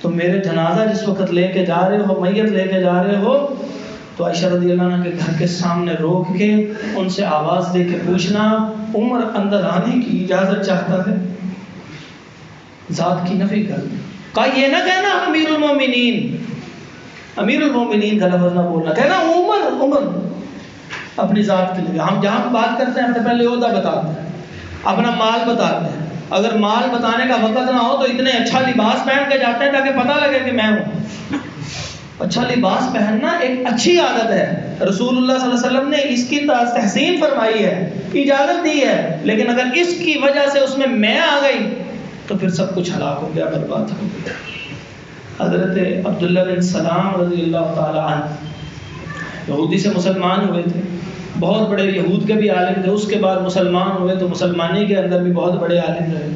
[SPEAKER 1] تو میرے جنازہ جس وقت لے کے جا رہے ہو، میت لے کے جا رہے ہو، تو عائشہ رضی اللہ عنہ کے گھر کے سامنے روک کے ان سے آواز دے کے پوچھنا عمر اندر آنے کی اجازت چاہتا ہے؟ ذات کی نفی کر کہا یہ نہ کہنا امیر المومنین، امیر المومنین کا لفظ نہ بولنا، کہنا عمر اپنی ذات کے لیے۔ ہم جہاں بات کرتے ہیں اپنے پہلے عہدہ بتاتے ہیں، اپنا مال بتاتے ہیں، اگر مال بتانے کا وقت نہ ہو تو اتنے اچھا لباس پہن کے جاتے ہیں تاکہ پتہ لگے کہ میں ہوں۔ اچھا لباس پہننا ایک اچھی عادت ہے، رسول اللہ صلی اللہ علیہ وسلم نے اس کی تحسین فرمائی ہے، اجازت دی ہے، لیکن اگر اس کی وجہ سے اس میں آ گئی تو پھر سب کچھ ہلاک ہو گیا، برباد ہو گیا۔ حضرت عبداللہ بن سلام رضی اللہ تعالی عنہ یہودی سے مسلمان ہوئے تھے، بہت بڑے یہود کے بھی عالم تھے، اس کے بعد مسلمان ہوئے تو مسلمانی کے اندر بھی بہت بڑے عالم رہے۔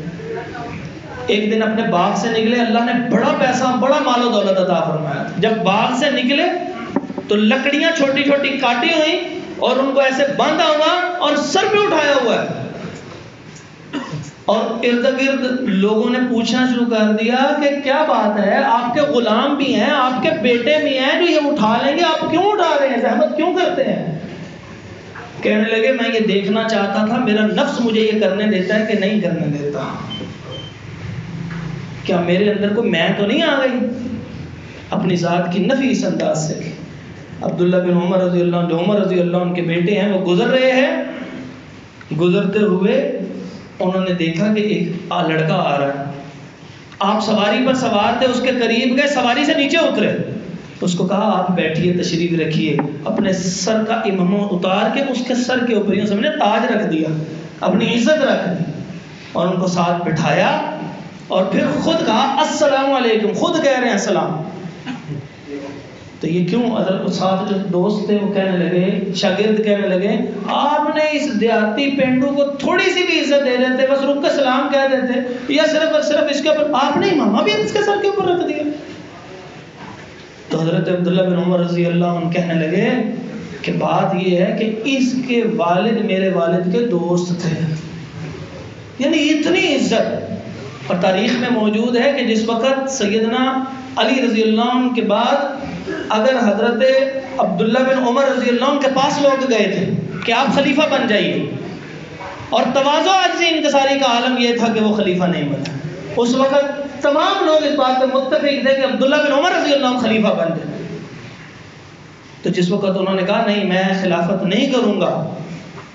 [SPEAKER 1] ایک دن اپنے باغ سے نکلے، اللہ نے بڑا پیسہ بڑا مال و دولت عطا فرمایا۔ جب باغ سے نکلے تو لکڑیاں چھوٹی چھوٹی کاٹی ہوئی اور ان کو ایسے باندھا ہوا اور سر پہ اٹھایا ہوا ہے، اور ارد گرد لوگوں نے پوچھنا شروع کر دیا کہ کیا بات ہے، آپ کے غلام بھی ہیں، آپ کے بیٹے بھی ہیں جو یہ اٹھا لیں گے، آپ کیوں اٹھا رہے ہیں، زحمت کیوں کرتے ہیں؟ کہنے لگے میں یہ دیکھنا چاہتا تھا میرا نفس مجھے یہ کرنے دیتا ہے کہ نہیں کرنے دیتا، کیا میرے اندر کوئی میں تو نہیں آ گئی؟ اپنی ذات کی نفی اس انداز سے کی۔ عبداللہ بن عمر رضی اللہ عنہ، جو عمر رضی اللہ عنہ کے بیٹے ہیں، وہ گزر رہے ہیں، گزرتے ہوئے انہوں نے دیکھا کہ ایک لڑکا آ رہا ہے، آپ سواری پر سوار تھے، اس کے قریب گئے، سواری سے نیچے اترے، اس کو کہا آپ بیٹھیے، تشریف رکھیے، اپنے سر کا امامہ اتار کے اس کے سر کے اوپر یوں سمجھے تاج رکھ دیا، اپنی عزت رکھ دی، اور ان کو ساتھ بٹھایا اور پھر خود کہا السلام علیکم، خود کہہ رہے ہیں السلام۔ تو یہ کیوں؟ حضرت ساتھ جو دوست تھے وہ کہنے لگے، شاگرد کہنے لگے آپ نے اس دیہاتی پینڈو کو تھوڑی سی بھی عزت دے دیتے، بس رک کے سلام کہہ دیتے، یا صرف اس کے اوپر آپ نے امامہ بھی اس کے سر کے اوپر رکھ دیا۔ تو حضرت عبداللہ بن عمر رضی اللہ عنہ کہنے لگے کہ بات یہ ہے کہ اس کے والد میرے والد کے دوست تھے، یعنی اتنی عزت۔ اور تاریخ میں موجود ہے کہ جس وقت سیدنا علی رضی اللہ عنہ کے بعد اگر حضرت عبداللہ بن عمر رضی اللہ عنہ کے پاس لوگ گئے تھے کہ آپ خلیفہ بن جائیے، اور تواضع عاجزی انکساری کا عالم یہ تھا کہ وہ خلیفہ نہیں بنا، اس وقت تمام لوگ اس بات پہ متفق تھے کہ عبداللہ بن عمر رضی اللہ عنہ خلیفہ بن جائے۔ تو جس وقت انہوں نے کہا نہیں میں خلافت نہیں کروں گا،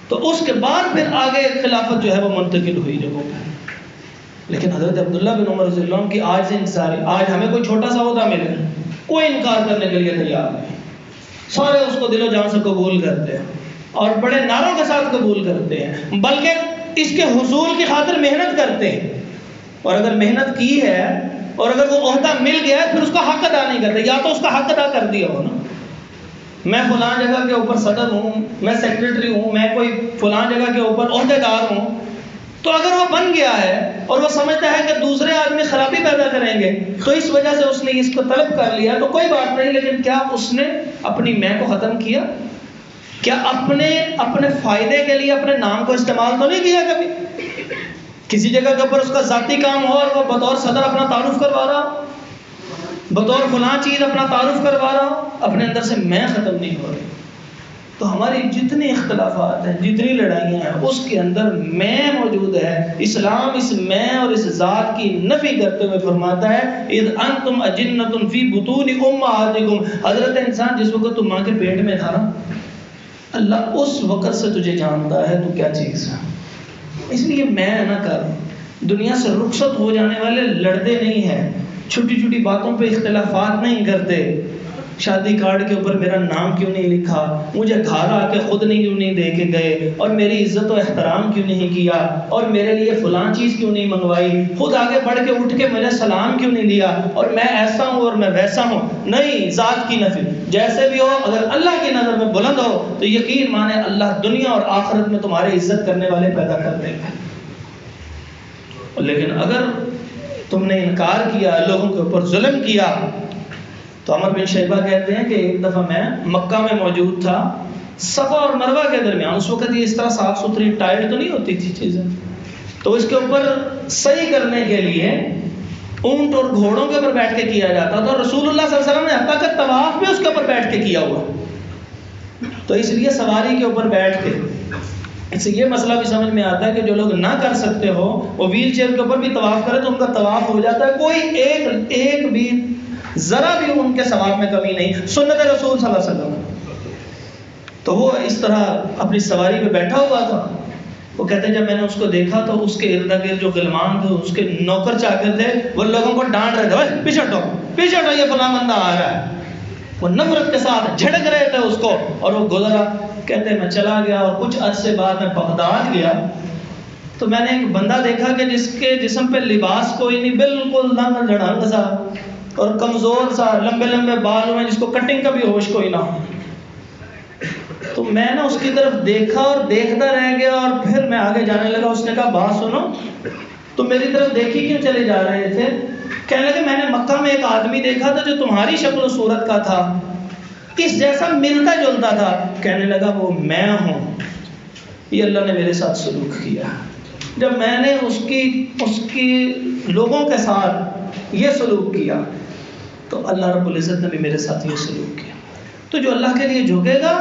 [SPEAKER 1] تو اس کے بعد پھر آگے خلافت جو ہے وہ منتقل ہوئی جگہوں پہ۔ لیکن حضرت عبداللہ بن عمر رضی اللہ عنہ کی آج سے انکساری، آج ہمیں کوئی چھوٹا سا عہدہ ملے کوئی انکار کرنے کے لیے تیار نہیں، سارے اس کو دل و جان سے قبول کرتے ہیں اور بڑے نعروں کے ساتھ قبول کرتے ہیں، بلکہ اس کے حصول کی خاطر محنت کرتے ہیں، اور اگر محنت کی ہے اور اگر وہ عہدہ مل گیا ہے پھر اس کا حق ادا نہیں کرتے، یا تو اس کا حق ادا کر دیا ہو نا، میں فلاں جگہ کے اوپر صدر ہوں، میں سیکرٹری ہوں، میں کوئی فلاں جگہ کے اوپر عہدے دار ہوں، تو اگر وہ بن گیا ہے اور وہ سمجھتا ہے کہ دوسرے آدمی خرابی پیدا کریں گے تو اس وجہ سے اس نے اس کو طلب کر لیا تو کوئی بات نہیں، لیکن کیا اس نے اپنی میں کو ختم کیا؟ کیا اپنے فائدے کے لیے اپنے نام کو استعمال تو نہیں کیا کبھی؟ کسی جگہ کے اوپر اس کا ذاتی کام ہو اور وہ بطور صدر اپنا تعارف کروا رہا، بطور فلاں چیز اپنا تعارف کروا رہا، اپنے اندر سے میں ختم نہیں ہو رہی۔ تو ہماری جتنی اختلافات ہیں، جتنی لڑائیاں ہیں، اس کے اندر میں موجود ہے۔ اسلام اس میں اور اس ذات کی نفی کرتے ہوئے فرماتا ہے اذ انتم اجنۃ فی بطون امہاتکم، حضرت انسان جس وقت تم ماں کے پیٹ میں تھا نا، اللہ اس وقت سے تجھے جانتا ہے تو کیا چیز ہے، اس لیے میں نہ کر۔ دنیا سے رخصت ہو جانے والے لڑتے نہیں ہیں، چھوٹی چھوٹی باتوں پہ اختلافات نہیں کرتے، شادی کارڈ کے اوپر میرا نام کیوں نہیں لکھا، مجھے گھر آ کے خود نہیں دے کے گئے، اور میری عزت و احترام کیوں نہیں کیا، اور میرے لیے فلاں چیز کیوں نہیں منگوائی، خود آگے بڑھ کے اٹھ کے مجھے سلام کیوں نہیں لیا، اور میں ایسا ہوں اور میں ویسا ہوں۔ نہیں، ذات کی نفی، جیسے بھی ہو اگر اللہ کی نظر میں بلند ہو تو یقین مانے اللہ دنیا اور آخرت میں تمہارے عزت کرنے والے پیدا کر دے گا. لیکن اگر تم نے انکار کیا، لوگوں کے اوپر ظلم کیا، تو عمر بن شیبہ کہتے ہیں کہ ایک دفعہ میں مکہ میں موجود تھا، صفا اور مروہ کے درمیان، اس وقت یہ اس طرح صاف ستھری ٹائل تو نہیں ہوتی تھی چیزیں، تو اس کے اوپر صحیح کرنے کے لیے اونٹ اور گھوڑوں کے اوپر بیٹھ کے کیا جاتا تھا، اور رسول اللہ صلی اللہ علیہ وسلم نے حتیٰ کہ طواف بھی اس کے اوپر بیٹھ کے کیا ہوا. تو اس لیے سواری کے اوپر بیٹھ کے، اس سے یہ مسئلہ بھی سمجھ میں آتا ہے کہ جو لوگ نہ کر سکتے ہو وہ ویل چیئر کے اوپر بھی طواف کرے تو ان کا طواف ہو جاتا ہے، کوئی ایک بھی ذرا بھی ان کے ثواب میں کمی نہیں، سنت رسول صلی اللہ علیہ وسلم. تو وہ اس طرح اپنی سواری پہ بیٹھا ہوا تھا. وہ کہتے ہیں جب میں نے اس کو دیکھا تو اس کے ارد گرد جو غلمان تھے، اس کے نوکر چاکر تھے، وہ لوگوں کو ڈانٹ رہے تھے، پیچھے ہٹو پیچھے ہٹو، یہ فلاں بندہ آ رہا ہے. وہ نفرت کے ساتھ جھڑک رہے تھے اس کو، اور وہ گزرا. کہتے ہیں میں چلا گیا اور کچھ عرصے بعد میں بغداد گیا تو میں نے ایک بندہ دیکھا کہ جس کے جسم پہ لباس کوئی نہیں، بالکل لنگ لڑنگ سا اور کمزور سا، لمبے لمبے بال ہوئے، جس کو کٹنگ کا بھی ہوش کوئی نہ ہو. تو میں نے اس کی طرف دیکھا اور دیکھتا رہ گیا، اور پھر میں آگے جانے لگا. اس نے کہا بات سنو، تو میری طرف دیکھی کیوں چلے جا رہے تھے؟ کہنے لگے میں نے مکہ میں ایک آدمی دیکھا تھا جو تمہاری شکل و صورت کا تھا، اس جیسا ملتا جلتا تھا. کہنے لگا وہ میں ہوں. یہ اللہ نے میرے ساتھ سلوک کیا. جب میں نے اس کی لوگوں کے ساتھ یہ سلوک کیا تو اللہ رب العزت نے بھی میرے ساتھ یہ سلوک کیا. تو جو اللہ کے لیے جھکے گا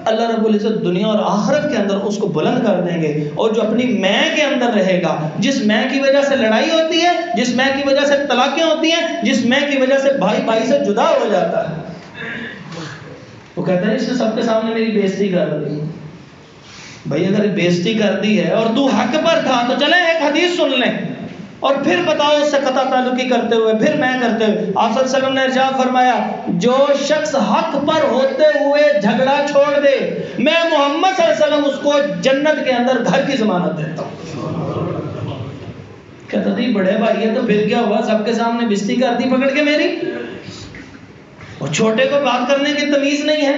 [SPEAKER 1] اللہ رب العزت دنیا اور آخرت کے اندر اس کو بلند کر دیں گے. اور جو اپنی میں کے اندر رہے گا، جس میں کی وجہ سے لڑائی ہوتی ہے، جس میں کی وجہ سے طلاقیں ہوتی ہیں، جس میں کی وجہ سے بھائی بھائی سے جدا ہو جاتا ہے، وہ کہتا ہے اس نے سب کے سامنے میری بےزتی کر دی. بھائی اگر بےزتی کر دی ہے اور تو حق پر تھا تو چلیں ایک حدیث سن لیں اور پھر بتاؤ اس سے قطع تعلقی کرتے ہوئے، پھر میں کرتے ہوئے. آپ صلی اللہ علیہ وسلم نے ارشاد فرمایا جو شخص حق پر ہوتے ہوئے جھگڑا چھوڑ دے، میں محمد صلی اللہ علیہ وسلم اس کو جنت کے اندر گھر کی ضمانت دیتا ہوں. کہتا تھی بڑے بھائی ہے تو پھر کیا ہوا، سب کے سامنے بےزتی کر دی پکڑ کے میری. اور چھوٹے کو بات کرنے کی تمیز نہیں ہے،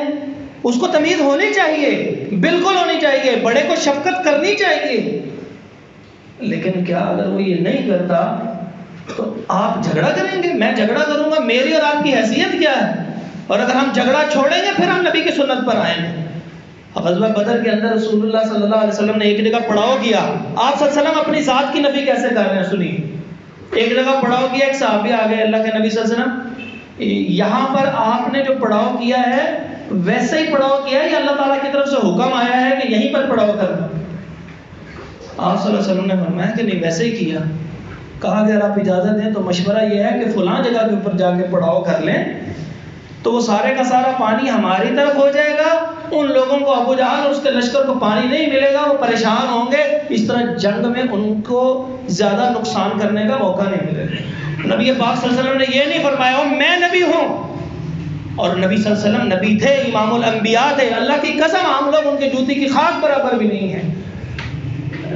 [SPEAKER 1] اس کو تمیز ہونی چاہیے، بالکل ہونی چاہیے، بڑے کو شفقت کرنی چاہیے. لیکن کیا اگر وہ یہ نہیں کرتا تو آپ جھگڑا کریں گے، میں جھگڑا کروں گا، میری اور آپ کی حیثیت کیا ہے؟ اور اگر ہم جھگڑا چھوڑیں گے پھر ہم نبی کی سنت پر آئیں گے. غزوہ بدر کے اندر رسول اللہ صلی اللہ علیہ وسلم نے ایک جگہ پڑاؤ کیا. آپ صلی اللہ علیہ وسلم اپنی ذات کی نفی کیسے کر رہے ہیں سنیے. ایک جگہ پڑاؤ کیا، ایک صحابی آ گئے اللہ کے نبی صلی اللہ علیہ وسلم، یہاں پر آپ نے جو پڑاؤ کیا ہے ویسے ہی پڑاؤ کیا ہے یا اللہ تعالیٰ کی طرف سے حکم آیا ہے کہ یہیں پر پڑاؤ کرنا؟ آپ صلی اللہ علیہ وسلم نے فرمایا کہ نہیں ویسے ہی کیا. کہا اگر آپ اجازت دیں تو مشورہ یہ ہے کہ فلاں جگہ کے اوپر جا کے پڑاؤ کر لیں تو وہ سارے کا سارا پانی ہماری طرف ہو جائے گا، ان لوگوں کو ابو جہل اور اس کے لشکر کو پانی نہیں ملے گا، وہ پریشان ہوں گے. اس طرح جنگ میں ان کو زیادہ نقصان کرنے کا موقع نہیں ملے گا. نبی پاک صلی اللہ علیہ وسلم نے یہ نہیں فرمایا میں نبی ہوں، اور نبی صلی اللہ علیہ وسلم نبی تھے، امام الانبیاء تھے، اللہ کی قسم ہم لوگ ان کے جوتی کی خاک برابر بھی نہیں ہیں.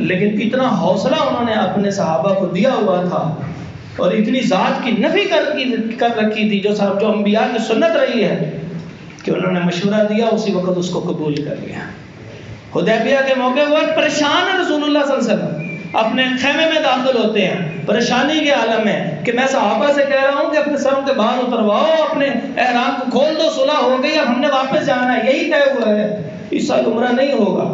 [SPEAKER 1] لیکن کتنا حوصلہ انہوں نے اپنے صحابہ کو دیا ہوا تھا اور اتنی ذات کی نفی کر رکھی تھی جو انبیاء کی سنت رہی ہے کہ انہوں نے مشورہ دیا، اسی وقت اس کو قبول کر لیا. حدیبیہ کے موقع پر پریشان ہے رسول اللہ صلی اللہ علیہ وسلم، اپنے خیمے میں داخل ہوتے ہیں پریشانی کے عالم میں کہ میں صحابہ سے کہہ رہا ہوں کہ اپنے سروں کے بال اترواؤ، اپنے احرام کو کھول دو، صلح ہو گئی، اب ہم نے واپس جانا ہے، یہی طے ہوا ہے، اس سال عمرہ نہیں ہوگا.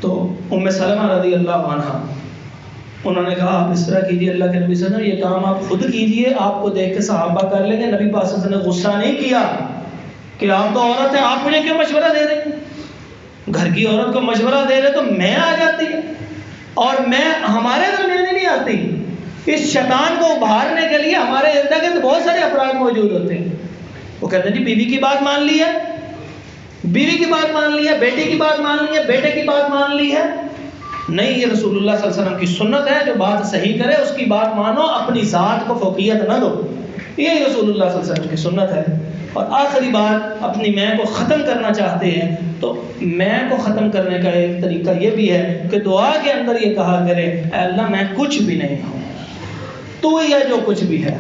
[SPEAKER 1] تو ام سلمہ رضی اللہ عنہ انہوں نے کہا آپ اس طرح کیجیے، اللہ کے نبی صلی اللہ علیہ وسلم یہ کام آپ خود کیجیے، آپ کو دیکھ کے صحابہ کر لیں گے. نبی پاک صلی اللہ علیہ وسلم نے غصہ نہیں کیا کہ آپ تو عورت ہیں، آپ مجھے کیوں مشورہ دے رہے ہیں؟ گھر کی عورت کو مشورہ دے رہے تو میں آ جاتی ہے، اور میں ہمارے درمیان نہیں آتی. اس شیطان کو ابھارنے کے لیے ہمارے ارد گرد بہت سارے افراد موجود ہوتے ہیں. وہ کہتے ہیں جی بیوی کی بات مان لی ہے، بیوی کی بات مان لی ہے، بیٹی کی بات مان لی ہے، بیٹے کی بات مان لی ہے. نہیں، یہ رسول اللہ صلی اللہ علیہ وسلم کی سنت ہے، جو بات صحیح کرے اس کی بات مانو، اپنی ذات کو فوقیت نہ دو. یہی رسول اللہ صلی اللہ علیہ وسلم کی سنت ہے. اور آخری بات، اپنی میں کو ختم کرنا چاہتے ہیں تو میں کو ختم کرنے کا ایک طریقہ یہ بھی ہے کہ دعا کے اندر یہ کہا کرے اے اللہ میں کچھ بھی نہیں ہوں، تو یہ جو کچھ بھی ہے.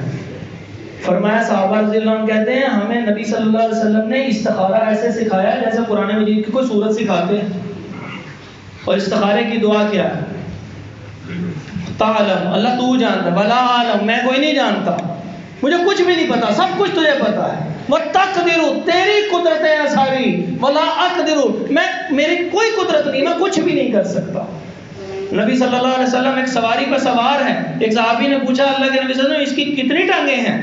[SPEAKER 1] فرمایا صحابہ رضی اللہ عنہ کہتے ہیں ہمیں نبی صلی اللہ علیہ وسلم نے استخارہ ایسے سکھایا جیسے قرآن مجید کی کوئی سورت سکھاتے ہیں. اور استخارے کی دعا کیا ہے؟ تعلم، اللہ تو جانتا، ولا عالم، میں کوئی نہیں جانتا، مجھے کچھ بھی نہیں پتا، سب کچھ تجھے پتا ہے. وتقدر، تیری قدرتیں ہیں ساری، ولا اقدر، میری کوئی قدرت نہیں، میں کچھ بھی نہیں کر سکتا. نبی صلی اللہ علیہ وسلم ایک سواری پر سوار ہیں. ایک صحابی نے پوچھا اللہ کے نبی صلی اللہ علیہ وسلم اس کی کتنی ٹانگیں ہیں؟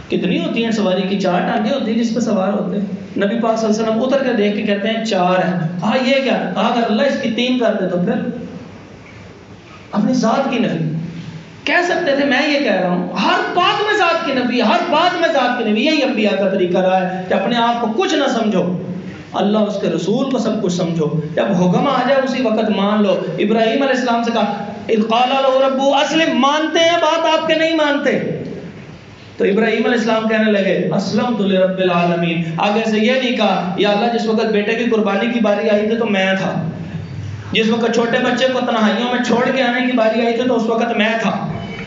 [SPEAKER 1] کتنی ہوتی ہیں سواری کی؟ 4 ٹانگیں ہوتی ہیں جس پہ سوار ہوتے ہیں. نبی پاک صلی اللہ علیہ وسلم اتر کے دیکھ کے کہتے ہیں 4 ہیں. کہا یہ کیا؟ کہا اگر اللہ اس کی 3 کر دے تو پھر اپنی ذات کی نفی کہہ سکتے تھے. میں یہ کہہ رہا ہوں ہر بات میں ذات کی نفی، ہر بات میں ذات کی نفی. یہی انبیاء کا طریقہ رہا ہے کہ اپنے آپ کو کچھ نہ سمجھو، اللہ اس کے رسول کو سب کچھ سمجھو. جب حکم آ جائے اسی وقت مان لو. ابراہیم علیہ السلام سے کہا اذ قال له ربه اسلم، مانتے ہیں بات آپ کے نہیں مانتے. تو ابراہیم علیہ السلام کہنے لگے اسلمت لرب العالمین. آگے سے یہ نہیں کہا یا اللہ جس وقت بیٹے کی قربانی کی باری آئی تھی تو میں تھا، جس وقت چھوٹے بچے کو تنہائیوں میں چھوڑ کے آنے کی باری آئی تھی تو اس وقت میں تھا،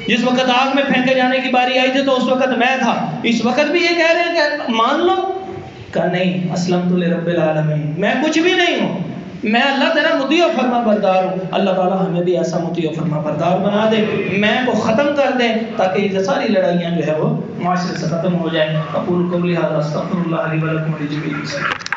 [SPEAKER 1] جس وقت آگ میں پھینکے جانے کی باری آئی تھی تو اس وقت میں تھا. اس وقت بھی یہ کہہ رہے ہیں کہ مان لو. کہا نہیں، اسلمت لرب العالمین، میں کچھ بھی نہیں ہوں، میں اللہ تیرا مطیع و فرما بردار ہوں. اللہ تعالیٰ ہمیں بھی ایسا مطیع و فرما بردار بنا دے، میں کو ختم کر دے تاکہ یہ ساری لڑائیاں جو ہے وہ معاشرے سے ختم ہو جائیں. اقول قولی ھذا استغفر اللہ لی ولکم ولجمیع المسلمین.